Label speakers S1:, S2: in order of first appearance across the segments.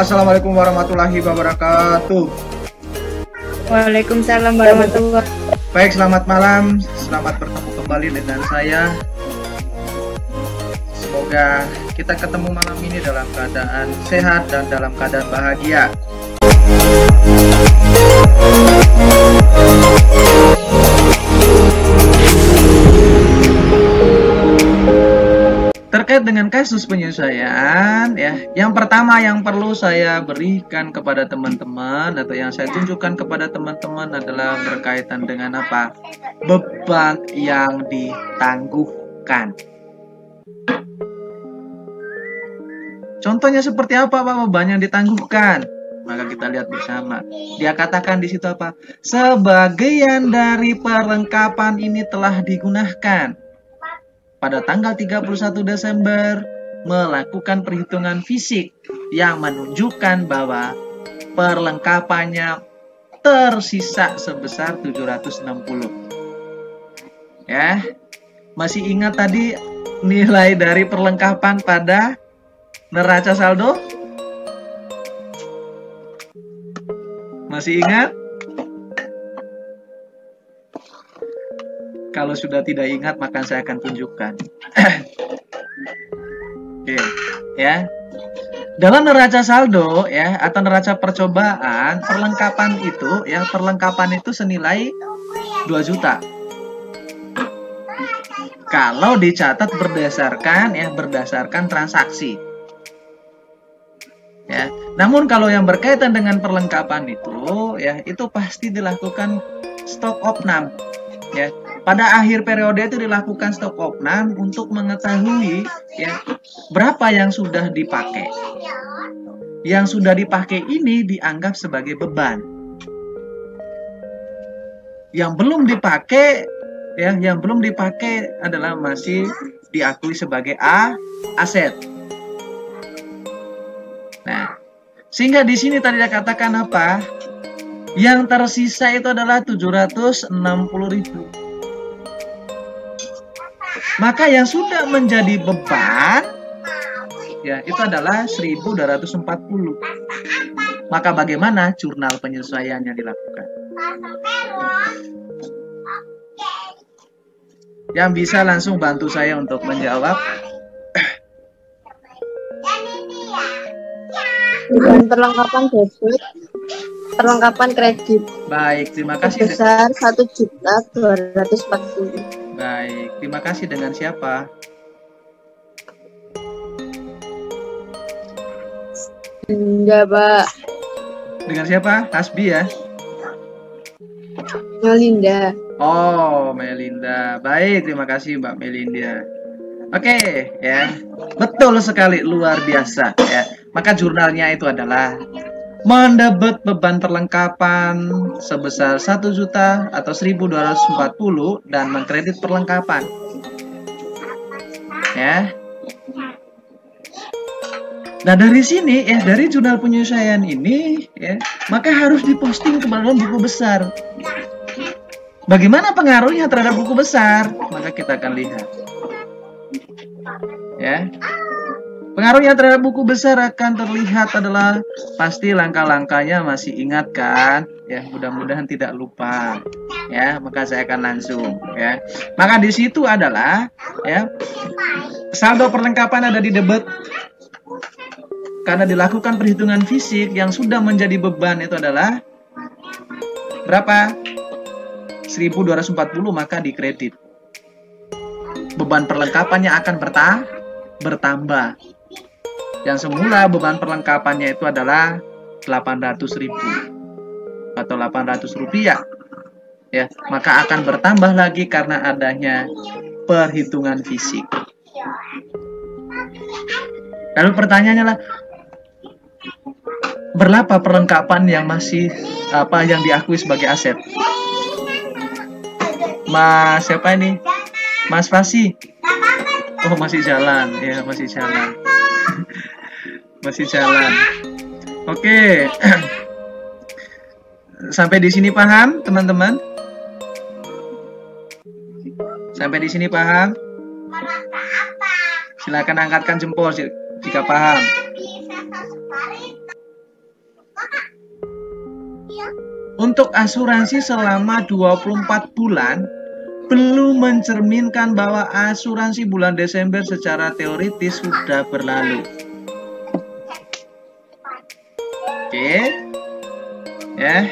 S1: Assalamualaikum warahmatullahi wabarakatuh.
S2: Waalaikumsalam warahmatullahi wabarakatuh.
S1: Baik, selamat malam. Selamat bertemu kembali dengan saya. Semoga kita ketemu malam ini dalam keadaan sehat dan dalam keadaan bahagia. Terkait dengan kasus penyesuaian, ya, yang pertama yang perlu saya berikan kepada teman-teman atau yang saya tunjukkan kepada teman-teman adalah berkaitan dengan apa? Beban yang ditangguhkan. Contohnya seperti apa, Pak, beban yang ditangguhkan? Maka kita lihat bersama. Dia katakan di situ apa? Sebagian dari perlengkapan ini telah digunakan pada tanggal 31 Desember melakukan perhitungan fisik yang menunjukkan bahwa perlengkapannya tersisa sebesar 760. Ya. Masih ingat tadi nilai dari perlengkapan pada neraca saldo? Masih ingat? Kalau sudah tidak ingat, maka saya akan tunjukkan. Oke, ya. Dalam neraca saldo, ya, atau neraca percobaan, perlengkapan itu senilai 2 juta. Kalau dicatat berdasarkan transaksi. Ya. Namun kalau yang berkaitan dengan perlengkapan itu, ya, itu pasti dilakukan stok opnam, ya. Pada akhir periode itu dilakukan stok opnam untuk mengetahui, ya, berapa yang sudah dipakai. Yang sudah dipakai ini dianggap sebagai beban. Yang belum dipakai, ya, adalah masih diakui sebagai aset. Nah, sehingga di sini tadi dikatakan apa? Yang tersisa itu adalah 760.000. Maka yang sudah menjadi beban, ya, itu adalah 1.240. Maka bagaimana jurnal penyesuaian yang dilakukan? Yang bisa langsung bantu saya untuk menjawab.
S2: Bukan perlengkapan debit, perlengkapan kredit.
S1: Baik, terima kasih.
S2: Sebesar 1.240.000.
S1: Baik, terima kasih. Dengan siapa?
S2: Enggak, Pak.
S1: Dengan siapa? Hasbi, ya?
S2: Melinda.
S1: Oh, Melinda. Baik, terima kasih Mbak Melinda. Oke, ya. Betul sekali, luar biasa, ya. Maka jurnalnya itu adalah mendebet beban perlengkapan sebesar 1 juta atau 1.240 dan mengkredit perlengkapan. Ya. Nah, dari sini, ya, dari jurnal penyesuaian ini, ya, maka harus diposting ke dalam buku besar. Bagaimana pengaruhnya terhadap buku besar? Maka kita akan lihat. Ya. Pengaruhnya terhadap buku besar akan terlihat adalah pasti langkah-langkahnya masih ingat kan? Ya, mudah-mudahan tidak lupa. Ya, maka saya akan langsung, ya. Maka di situ adalah, ya, saldo perlengkapan ada di debit. Karena dilakukan perhitungan fisik yang sudah menjadi beban itu adalah berapa? 1.240, maka di kredit. Beban perlengkapannya akan bertambah. Yang semula beban perlengkapannya itu adalah 800.000 atau 800 rupiah, ya, maka akan bertambah lagi karena adanya perhitungan fisik. Lalu pertanyaannya lah, berapa perlengkapan yang masih yang diakui sebagai aset? Mas siapa ini? Mas Fasi. Oh, masih jalan, ya, masih jalan. Masih jalan. Oke. Sampai di sini paham, teman-teman? Sampai di sini paham? Silakan angkatkan jempol jika paham. untuk asuransi selama 24 bulan belum mencerminkan bahwa asuransi bulan Desember secara teoritis sudah berlalu. Oke. Ya.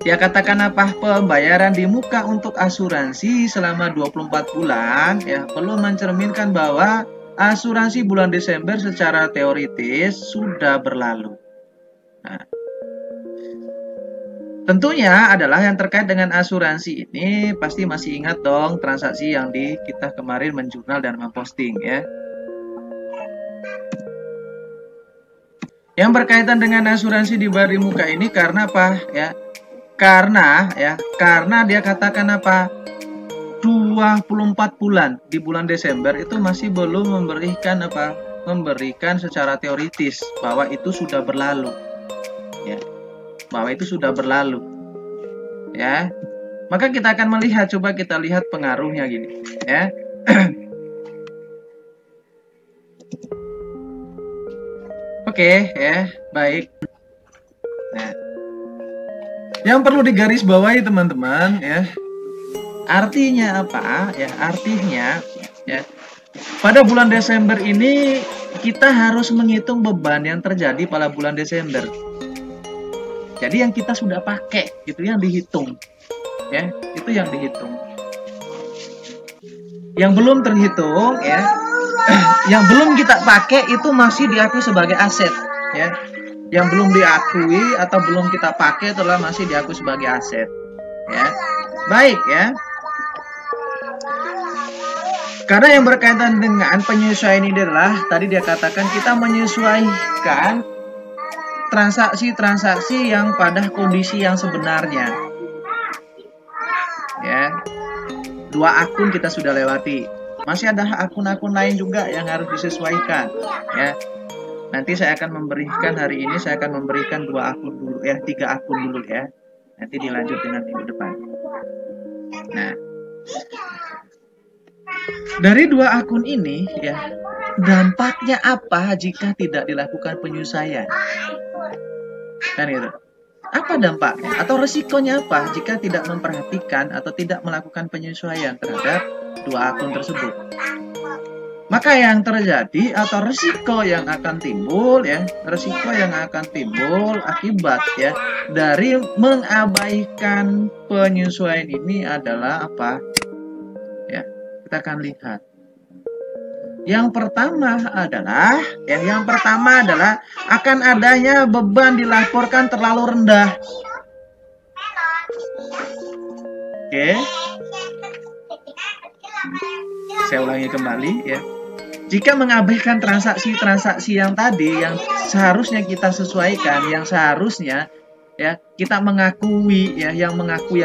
S1: Dia katakan apa? Pembayaran di muka untuk asuransi selama 24 bulan ya perlu mencerminkan bahwa asuransi bulan Desember secara teoritis sudah berlalu. Nah, tentunya adalah yang terkait dengan asuransi ini pasti masih ingat dong transaksi yang kita kemarin menjurnal dan memposting ya. Yang berkaitan dengan asuransi dibayar di muka ini karena apa ya? Karena dia katakan apa? 24 bulan di bulan Desember itu masih belum memberikan apa? Memberikan secara teoritis bahwa itu sudah berlalu. Ya. Bahwa itu sudah berlalu. Ya. Maka kita akan melihat, coba kita lihat pengaruhnya gini, ya. Oke, ya, baik. Nah, yang perlu digarisbawahi teman-teman ya. Artinya apa? Ya, artinya ya. Pada bulan Desember ini kita harus menghitung beban yang terjadi pada bulan Desember. Jadi yang kita sudah pakai itu yang dihitung. Ya, itu yang dihitung. Yang belum terhitung ya. Yang belum kita pakai itu masih diakui sebagai aset ya. Yang belum diakui atau belum kita pakai itulah masih diakui sebagai aset ya. Baik ya. Karena yang berkaitan dengan penyesuaian ini adalah tadi dia katakan kita menyesuaikan transaksi-transaksi yang pada kondisi yang sebenarnya ya. 2 akun kita sudah lewati, masih ada akun-akun lain juga yang harus disesuaikan ya. Nanti saya akan memberikan hari ini saya akan memberikan 2 akun dulu ya, 3 akun dulu ya. Nanti dilanjut dengan minggu depan. Nah, dari 2 akun ini ya, dampaknya apa jika tidak dilakukan penyesuaian? Kan itu. Apa dampaknya atau resikonya apa jika tidak memperhatikan atau tidak melakukan penyesuaian terhadap 2 akun tersebut? Maka yang terjadi atau resiko yang akan timbul ya, resiko yang akan timbul akibat ya dari mengabaikan penyesuaian ini adalah apa? Ya, kita akan lihat. Yang pertama adalah akan adanya beban dilaporkan terlalu rendah. Oke. Saya ulangi kembali ya. Jika mengabaikan transaksi-transaksi yang tadi yang seharusnya kita sesuaikan, yang seharusnya ya kita mengakui ya, yang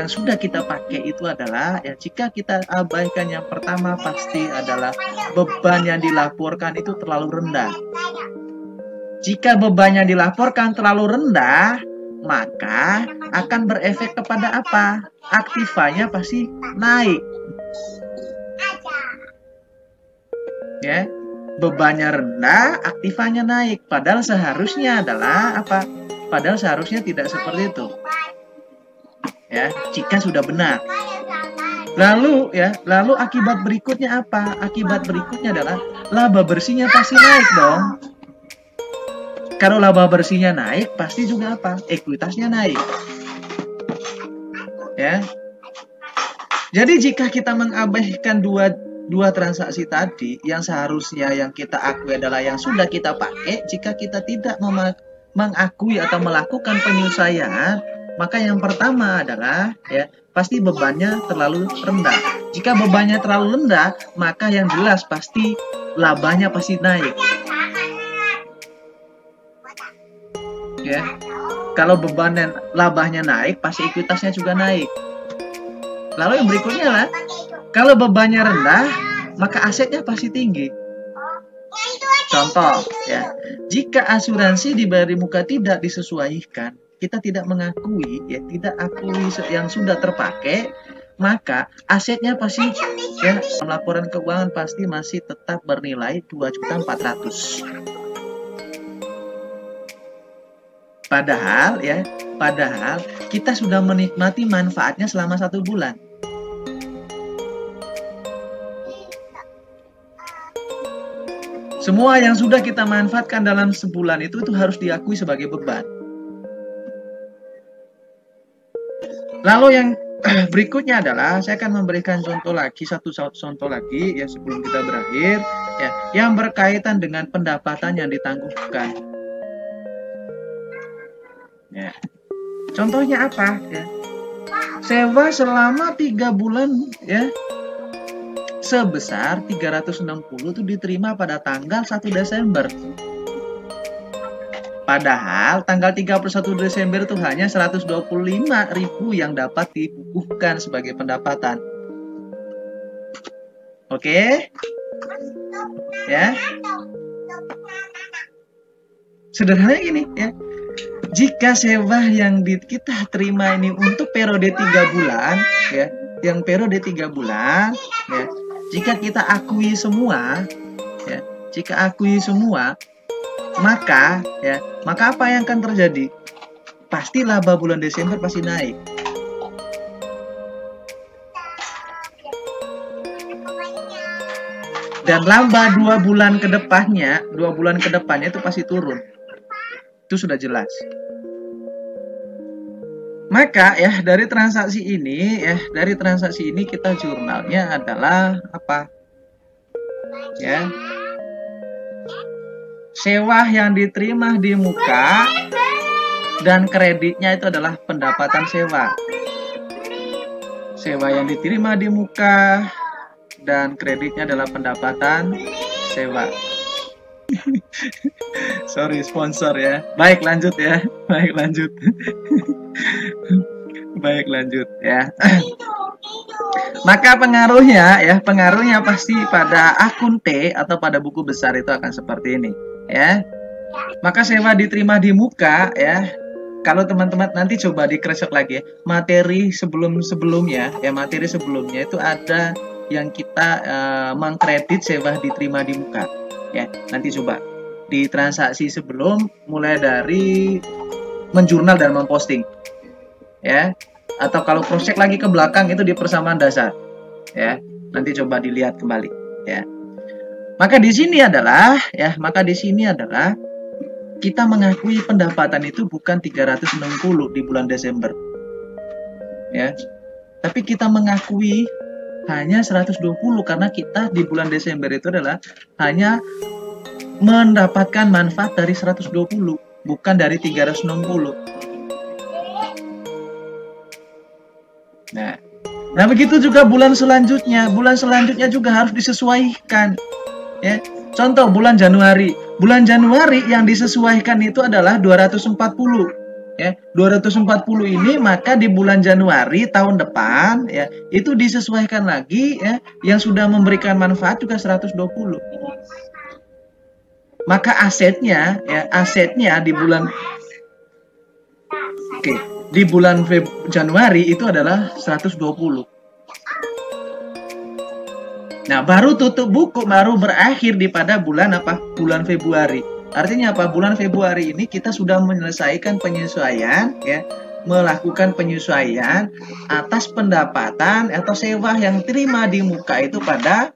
S1: sudah kita pakai itu adalah ya, jika kita abaikan yang pertama pasti adalah beban yang dilaporkan itu terlalu rendah. Jika beban yang dilaporkan terlalu rendah, maka akan berefek kepada apa? Aktivanya pasti naik. Ya, bebannya rendah, aktivanya naik. Padahal seharusnya adalah apa? Padahal seharusnya tidak seperti itu. Ya, jika sudah benar. Lalu akibat berikutnya apa? Akibat berikutnya adalah laba bersihnya pasti naik dong. Kalau laba bersihnya naik, pasti juga apa? Ekuitasnya naik. Ya. Jadi jika kita mengabaikan dua transaksi tadi, yang seharusnya yang kita akui adalah yang sudah kita pakai, jika kita tidak mengakui atau melakukan penyesuaian, maka yang pertama adalah ya pasti bebannya terlalu rendah. Jika bebannya terlalu rendah, maka yang jelas pasti labanya pasti naik. Ya, kalau beban dan labanya naik, pasti ekuitasnya juga naik. Lalu yang berikutnya lah, kalau bebannya rendah, maka asetnya pasti tinggi. Contoh, ya, jika asuransi dibayar di muka tidak disesuaikan, kita tidak mengakui, ya, tidak akui yang sudah terpakai, maka asetnya pasti, ya, laporan keuangan pasti masih tetap bernilai 2.400.000. Padahal ya, padahal kita sudah menikmati manfaatnya selama 1 bulan. Semua yang sudah kita manfaatkan dalam sebulan itu harus diakui sebagai beban. Lalu yang berikutnya adalah saya akan memberikan contoh lagi, satu contoh lagi ya sebelum kita berakhir ya, yang berkaitan dengan pendapatan yang ditangguhkan. Ya. Contohnya apa ya? Sewa selama 3 bulan ya sebesar 360 itu diterima pada tanggal 1 Desember. Padahal tanggal 31 Desember itu hanya 125.000 yang dapat dibukukan sebagai pendapatan. Oke? Ya. Sederhananya gini ya. Jika sewa yang kita terima ini untuk periode 3 bulan ya, yang periode 3 bulan ya, jika kita akui semua ya, maka apa yang akan terjadi? Pasti laba bulan Desember pasti naik. Dan laba 2 bulan ke depannya itu pasti turun. Itu sudah jelas. Maka ya dari transaksi ini kita jurnalnya adalah apa? Ya. Sewa yang diterima di muka dan kreditnya itu adalah pendapatan sewa. Sewa yang diterima di muka dan kreditnya adalah pendapatan sewa. Sorry sponsor ya. Baik lanjut ya. Baik lanjut. Baik lanjut ya. Maka pengaruhnya pasti pada akun T atau pada buku besar itu akan seperti ini ya. Maka sewa diterima di muka ya. Kalau teman-teman nanti coba dikresek lagi ya, materi sebelumnya itu ada yang kita mengkredit sewa diterima di muka. Ya, nanti coba di transaksi sebelum mulai dari menjurnal dan memposting. Ya. Atau kalau cross check lagi ke belakang itu di persamaan dasar. Ya, nanti coba dilihat kembali, ya. Maka di sini adalah kita mengakui pendapatan itu bukan 360 di bulan Desember. Ya. Tapi kita mengakui hanya 120 karena kita di bulan Desember itu adalah hanya mendapatkan manfaat dari 120, bukan dari 360. Nah begitu juga bulan selanjutnya. Bulan selanjutnya juga harus disesuaikan. Ya. Contoh bulan Januari. Bulan Januari yang disesuaikan itu adalah 240. Ya, 240 ini maka di bulan Januari tahun depan ya itu disesuaikan lagi ya, yang sudah memberikan manfaat juga 120. Maka asetnya di bulan di bulan Januari itu adalah 120. Nah, baru tutup buku baru berakhir di pada bulan apa? Bulan Februari. Artinya apa? Bulan Februari ini kita sudah menyelesaikan penyesuaian ya, melakukan penyesuaian atas pendapatan atau sewa yang terima di muka itu pada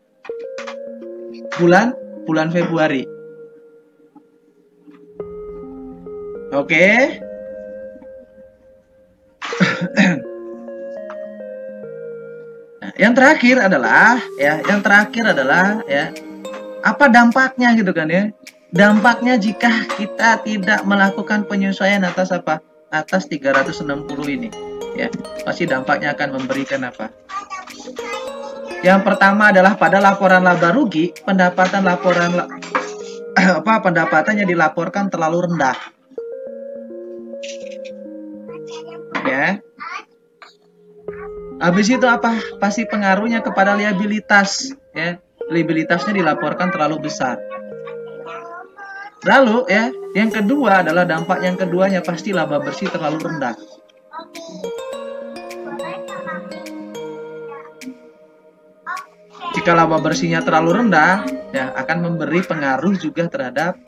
S1: bulan Februari. Oke. Nah, yang terakhir adalah apa dampaknya gitu kan ya? Dampaknya jika kita tidak melakukan penyesuaian atas apa? Atas 360 ini. Ya, pasti dampaknya akan memberikan apa? Yang pertama adalah pada laporan laba rugi, pendapatannya dilaporkan terlalu rendah. Ya. Habis itu apa? Pasti pengaruhnya kepada liabilitas, ya. Liabilitasnya dilaporkan terlalu besar. Lalu ya, yang kedua adalah dampak yang keduanya pasti laba bersih terlalu rendah. Jika laba bersihnya terlalu rendah, ya akan memberi pengaruh juga terhadap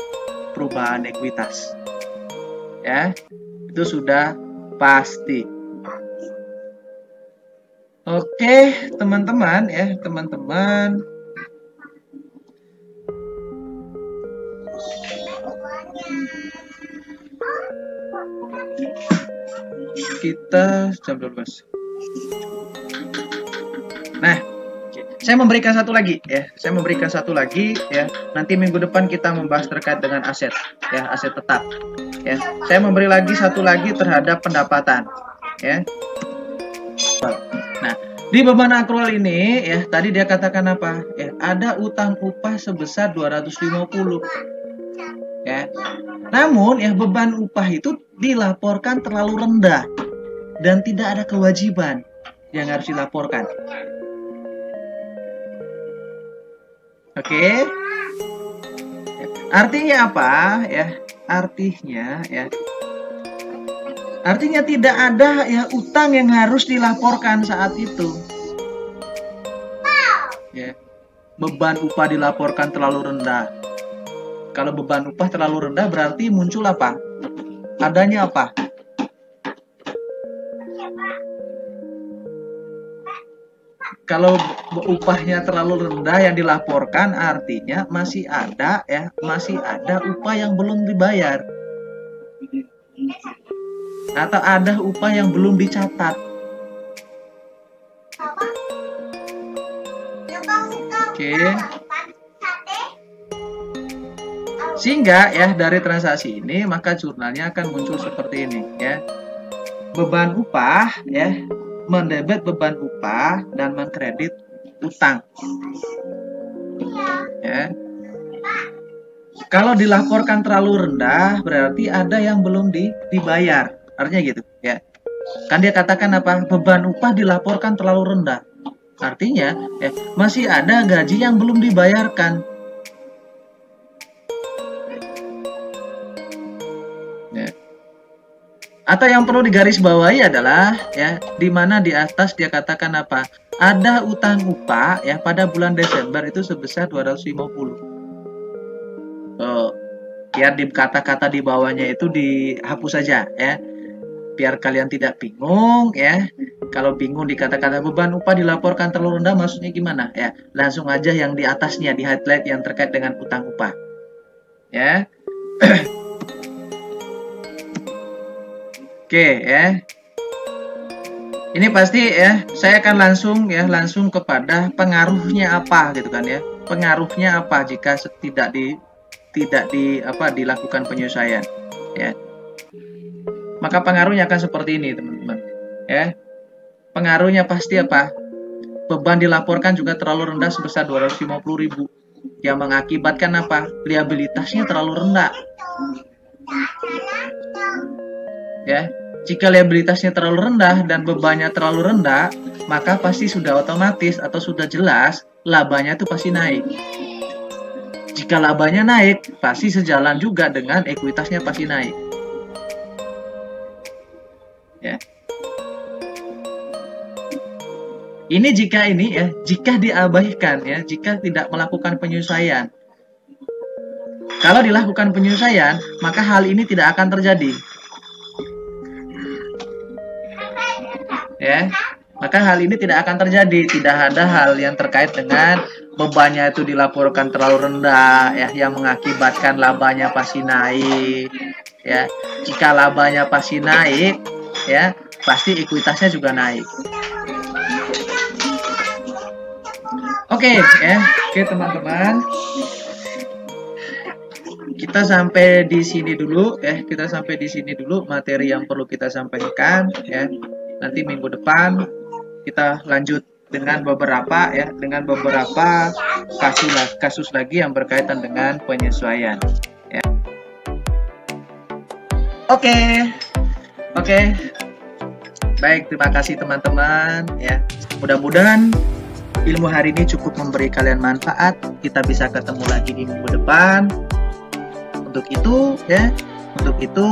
S1: perubahan ekuitas. Ya, itu sudah pasti. Oke, teman-teman ya, teman-teman. Kita jam 12. Nah, saya memberikan satu lagi ya. Saya memberikan satu lagi ya. Nanti minggu depan kita membahas terkait dengan aset ya, aset tetap. Ya, saya memberi lagi satu lagi terhadap pendapatan ya. Nah, di beban akrual ini ya, tadi dia katakan apa? Ya, ada utang upah sebesar 250. Ya. Namun ya, beban upah itu dilaporkan terlalu rendah dan tidak ada kewajiban yang harus dilaporkan. Oke. Artinya apa ya? Artinya tidak ada ya utang yang harus dilaporkan saat itu. Ya. Beban upah dilaporkan terlalu rendah. Kalau beban upah terlalu rendah berarti muncul apa? Adanya apa? Kalau upahnya terlalu rendah yang dilaporkan artinya masih ada upah yang belum dibayar. Atau ada upah yang belum dicatat. Oke. Sehingga ya dari transaksi ini maka jurnalnya akan muncul seperti ini ya. Beban upah ya, mendebet beban upah dan mengkredit utang. Ya. Kalau dilaporkan terlalu rendah berarti ada yang belum dibayar. Artinya gitu ya. Kan dia katakan apa? Beban upah dilaporkan terlalu rendah. Artinya ya, masih ada gaji yang belum dibayarkan. Ya. Atau yang perlu digarisbawahi adalah ya, di mana di atas dia katakan apa? Ada utang upah ya pada bulan Desember itu sebesar 250. Biar di kata-kata di bawahnya itu dihapus saja ya. Biar kalian tidak bingung ya. Kalau bingung di kata-kata beban upah dilaporkan terlalu rendah maksudnya gimana ya? Langsung aja yang di atasnya di highlight yang terkait dengan utang upah. Ya. Oke ya. Ini pasti ya, saya akan langsung kepada pengaruhnya apa gitu kan ya. Pengaruhnya apa jika tidak dilakukan penyesuaian ya. Maka pengaruhnya akan seperti ini teman-teman ya. Pengaruhnya pasti apa? Beban dilaporkan juga terlalu rendah sebesar 250.000 yang mengakibatkan apa? Liabilitasnya terlalu rendah. Ya, jika liabilitasnya terlalu rendah dan bebannya terlalu rendah, maka pasti sudah otomatis atau sudah jelas labanya itu pasti naik. Jika labanya naik, pasti sejalan juga dengan ekuitasnya pasti naik. Ya. Ini jika diabaikan ya, jika tidak melakukan penyesuaian. Kalau dilakukan penyesuaian, maka hal ini tidak akan terjadi. Ya, maka hal ini tidak akan terjadi. Tidak ada hal yang terkait dengan bebannya itu dilaporkan terlalu rendah ya, yang mengakibatkan labanya pasti naik ya. Jika labanya pasti naik ya, pasti ekuitasnya juga naik. Oke ya, oke teman-teman, kita sampai di sini dulu ya. Kita sampai di sini dulu materi yang perlu kita sampaikan ya. Nanti minggu depan kita lanjut dengan beberapa kasus lagi yang berkaitan dengan penyesuaian ya. Oke. Baik, terima kasih teman-teman ya. Mudah-mudahan ilmu hari ini cukup memberi kalian manfaat. Kita bisa ketemu lagi di minggu depan. Untuk itu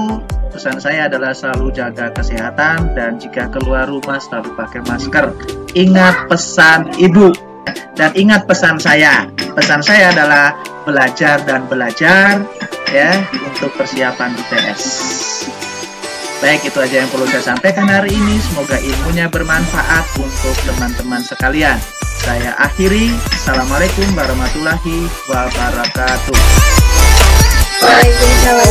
S1: pesan saya adalah selalu jaga kesehatan dan jika keluar rumah selalu pakai masker. Ingat pesan ibu dan ingat pesan saya. Pesan saya adalah belajar dan belajar ya untuk persiapan UTS. Baik, itu aja yang perlu saya sampaikan hari ini. Semoga ilmunya bermanfaat untuk teman-teman sekalian. Saya akhiri. Assalamualaikum warahmatullahi wabarakatuh.
S2: Waalaikumsalam.